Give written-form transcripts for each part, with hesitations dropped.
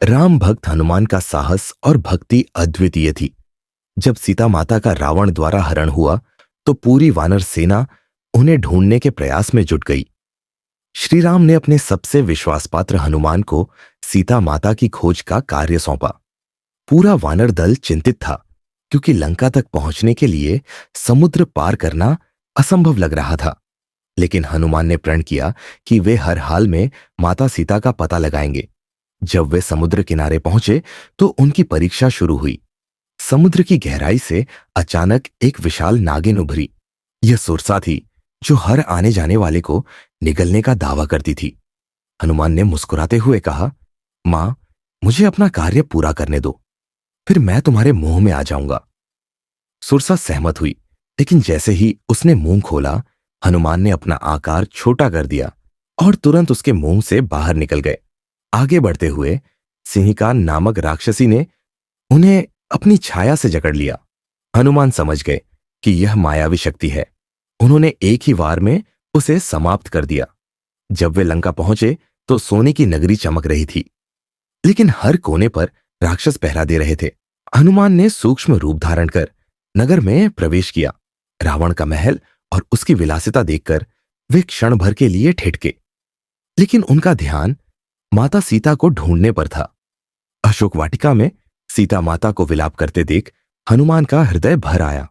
राम भक्त हनुमान का साहस और भक्ति अद्वितीय थी। जब सीता माता का रावण द्वारा हरण हुआ तो पूरी वानर सेना उन्हें ढूंढने के प्रयास में जुट गई। श्री राम ने अपने सबसे विश्वासपात्र हनुमान को सीता माता की खोज का कार्य सौंपा। पूरा वानर दल चिंतित था, क्योंकि लंका तक पहुंचने के लिए समुद्र पार करना असंभव लग रहा था। लेकिन हनुमान ने प्रण किया कि वे हर हाल में माता सीता का पता लगाएंगे। जब वे समुद्र किनारे पहुंचे तो उनकी परीक्षा शुरू हुई। समुद्र की गहराई से अचानक एक विशाल नागिन उभरी। यह सुरसा थी, जो हर आने जाने वाले को निगलने का दावा करती थी। हनुमान ने मुस्कुराते हुए कहा, मां, मुझे अपना कार्य पूरा करने दो, फिर मैं तुम्हारे मुंह में आ जाऊंगा। सुरसा सहमत हुई, लेकिन जैसे ही उसने मुंह खोला, हनुमान ने अपना आकार छोटा कर दिया और तुरंत उसके मुंह से बाहर निकल गए। आगे बढ़ते हुए सिंहिका नामक राक्षसी ने उन्हें अपनी छाया से जकड़ लिया। हनुमान समझ गए कि यह मायावी शक्ति है। उन्होंने एक ही वार में उसे समाप्त कर दिया। जब वे लंका पहुंचे तो सोने की नगरी चमक रही थी, लेकिन हर कोने पर राक्षस पहरा दे रहे थे। हनुमान ने सूक्ष्म रूप धारण कर नगर में प्रवेश किया। रावण का महल और उसकी विलासिता देखकर वे क्षण भर के लिए ठिठके, लेकिन उनका ध्यान माता सीता को ढूंढने पर था। अशोक वाटिका में सीता माता को विलाप करते देख हनुमान का हृदय भर आया।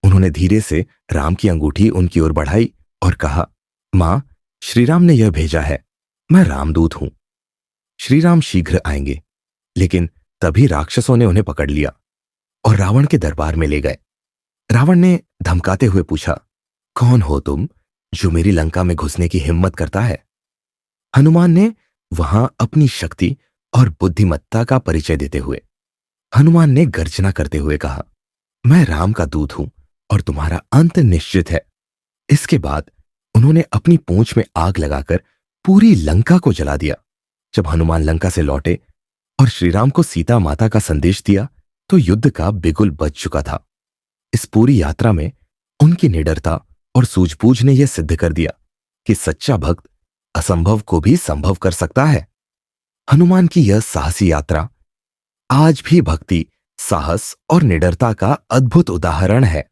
उन्होंने धीरे से राम की अंगूठी उनकी ओर बढ़ाई और कहा, मां, श्रीराम ने यह भेजा है, मैं रामदूत हूं। श्रीराम शीघ्र आएंगे। लेकिन तभी राक्षसों ने उन्हें पकड़ लिया और रावण के दरबार में ले गए। रावण ने धमकाते हुए पूछा, कौन हो तुम जो मेरी लंका में घुसने की हिम्मत करता है? हनुमान ने वहां अपनी शक्ति और बुद्धिमत्ता का परिचय देते हुए हनुमान ने गर्जना करते हुए कहा, मैं राम का दूत हूं और तुम्हारा अंत निश्चित है। इसके बाद उन्होंने अपनी पूंछ में आग लगाकर पूरी लंका को जला दिया। जब हनुमान लंका से लौटे और श्रीराम को सीता माता का संदेश दिया तो युद्ध का बिगुल बज चुका था। इस पूरी यात्रा में उनकी निडरता और सूझबूझ ने यह सिद्ध कर दिया कि सच्चा भक्त असंभव को भी संभव कर सकता है। हनुमान की यह साहसी यात्रा आज भी भक्ति, साहस और निडरता का अद्भुत उदाहरण है।